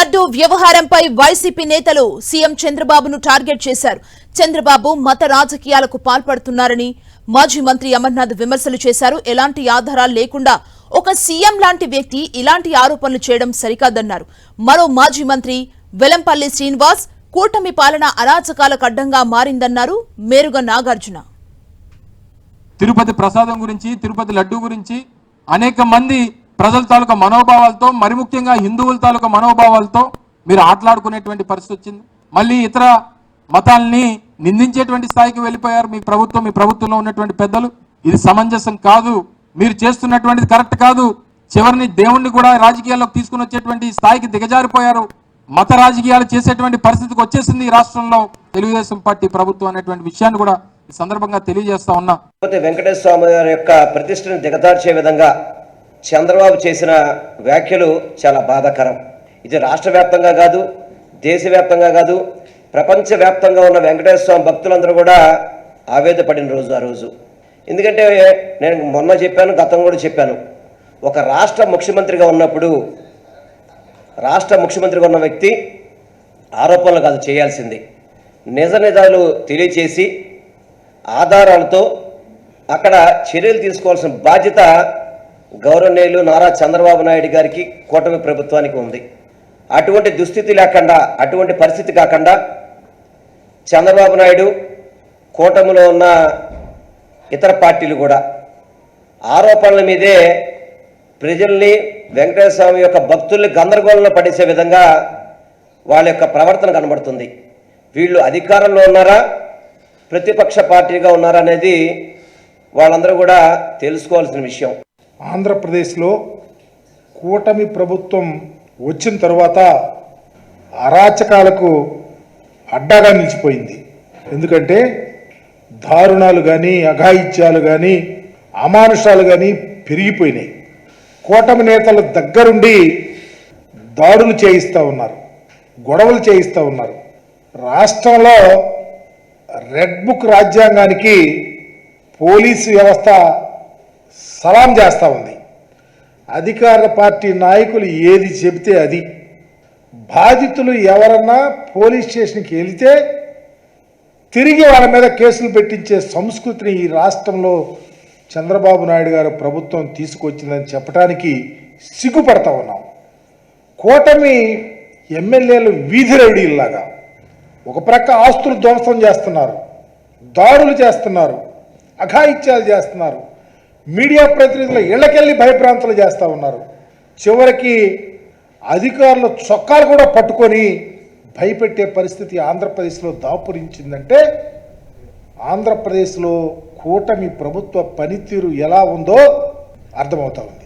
లడ్డూ వ్యవహారంపై వైసీపీ నేతలు సీఎం చంద్రబాబును టార్గెట్ చేశారు. చంద్రబాబు మత రాజకీయాలకు పాల్పడుతున్నారని మాజీ మంత్రి అమర్నాథ్ విమర్శలు చేశారు. ఎలాంటి ఆధారాలు లేకుండా ఒక సీఎం లాంటి వ్యక్తి ఇలాంటి ఆరోపణలు చేయడం సరికాదన్నారు. మరో మాజీ మంత్రి వెలంపల్లి శ్రీనివాస్ కూటమి పాలన అరాచకాలకు అడ్డంగా మారిందన్నారు. మేరుగ నాగార్జున తిరుపతి ప్రసాదం గురించి, తిరుపతి లడ్డూ గురించి అనేక మంది ప్రజల తాలూకా మనోభావాలతో, మరి ముఖ్యంగా హిందువుల తాలూకా మనోభావాలతో మీరు ఆటలాడుకునేటువంటి పరిస్థితి వచ్చింది. మళ్ళీ ఇతర మతాల్ని నిందించేటువంటి స్థాయికి వెళ్ళిపోయారు మీ ప్రభుత్వంలో ఉన్నటువంటి పెద్దలు. ఇది సమంజసం కాదు, మీరు చేస్తున్నటువంటిది కరెక్ట్ కాదు. చివరిని దేవుణ్ణి కూడా రాజకీయాల్లోకి తీసుకుని వచ్చేటువంటి స్థాయికి దిగజారిపోయారు. మత రాజకీయాలు చేసేటువంటి పరిస్థితికి వచ్చేసింది ఈ రాష్ట్రంలో తెలుగుదేశం పార్టీ ప్రభుత్వం అనేటువంటి విషయాన్ని కూడా ఈ సందర్భంగా తెలియజేస్తా ఉన్నా. వెంకటేశ్వర స్వామి గారి యొక్క ప్రతిష్టను దిగజార్చే విధంగా చంద్రబాబు చేసిన వ్యాఖ్యలు చాలా బాధాకరం. ఇది రాష్ట్ర వ్యాప్తంగా కాదు, దేశవ్యాప్తంగా కాదు, ప్రపంచవ్యాప్తంగా ఉన్న వెంకటేశ్వర స్వామి భక్తులందరూ కూడా ఆవేదపడిన రోజు ఆ రోజు. ఎందుకంటే నేను మొన్న చెప్పాను, గతం కూడా చెప్పాను, ఒక రాష్ట్ర ముఖ్యమంత్రిగా ఉన్నప్పుడు, రాష్ట్ర ముఖ్యమంత్రిగా ఉన్న వ్యక్తి ఆరోపణలు కాదు చేయాల్సింది, నిజాలు తెలియచేసి ఆధారాలతో అక్కడ చర్యలు తీసుకోవాల్సిన బాధ్యత గౌరవనీయులు నారా చంద్రబాబు నాయుడు గారికి, కూటమి ప్రభుత్వానికి ఉంది. అటువంటి దుస్థితి లేకుండా, అటువంటి పరిస్థితి కాకుండా చంద్రబాబు నాయుడు, కూటమిలో ఉన్న ఇతర పార్టీలు కూడా ఆరోపణల మీదే ప్రజల్ని, వెంకటేశ్వర స్వామి యొక్క భక్తుల్ని గందరగోళంలో పడేసే విధంగా వాళ్ళ యొక్క ప్రవర్తన కనబడుతుంది. వీళ్ళు అధికారంలో ఉన్నారా, ప్రతిపక్ష పార్టీగా ఉన్నారా అనేది వాళ్ళందరూ కూడా తెలుసుకోవాల్సిన విషయం. ఆంధ్రప్రదేశ్లో కూటమి ప్రభుత్వం వచ్చిన తర్వాత అరాచకాలకు అడ్డాగా నిలిచిపోయింది. ఎందుకంటే దారుణాలు కానీ, అఘాయిత్యాలు కానీ, అమానుషాలు కానీ పెరిగిపోయినాయి. కూటమి నేతల దగ్గరుండి దాడులు చేయిస్తూ ఉన్నారు, గొడవలు చేయిస్తూ ఉన్నారు. రాష్ట్రంలో రెడ్ బుక్ రాజ్యాంగానికి పోలీసు వ్యవస్థ సలాం చేస్తూ ఉంది. అధికార పార్టీ నాయకులు ఏది చెబితే అది. బాధితులు ఎవరన్నా పోలీస్ స్టేషన్కి వెళితే తిరిగి వాళ్ళ మీద కేసులు పెట్టించే సంస్కృతిని ఈ రాష్ట్రంలో చంద్రబాబు నాయుడు గారు ప్రభుత్వం తీసుకొచ్చిందని చెప్పడానికి సిగ్గుపడతా ఉన్నాం. కూటమి ఎమ్మెల్యేలు వీధి రౌడీల్లాగా ఒక ప్రక్క ఆస్తులు ధ్వంసం చేస్తున్నారు, దాడులు చేస్తున్నారు, అఘాయిత్యాలు చేస్తున్నారు, మీడియా ప్రతినిధుల ఇళ్లకెళ్ళి భయభ్రాంతులు చేస్తూ ఉన్నారు. చివరికి అధికారులు చొక్కాలు కూడా పట్టుకొని భయపెట్టే పరిస్థితి ఆంధ్రప్రదేశ్లో దాపురించిందంటే ఆంధ్రప్రదేశ్లో కూటమి ప్రభుత్వ పనితీరు ఎలా ఉందో అర్థమవుతా ఉంది.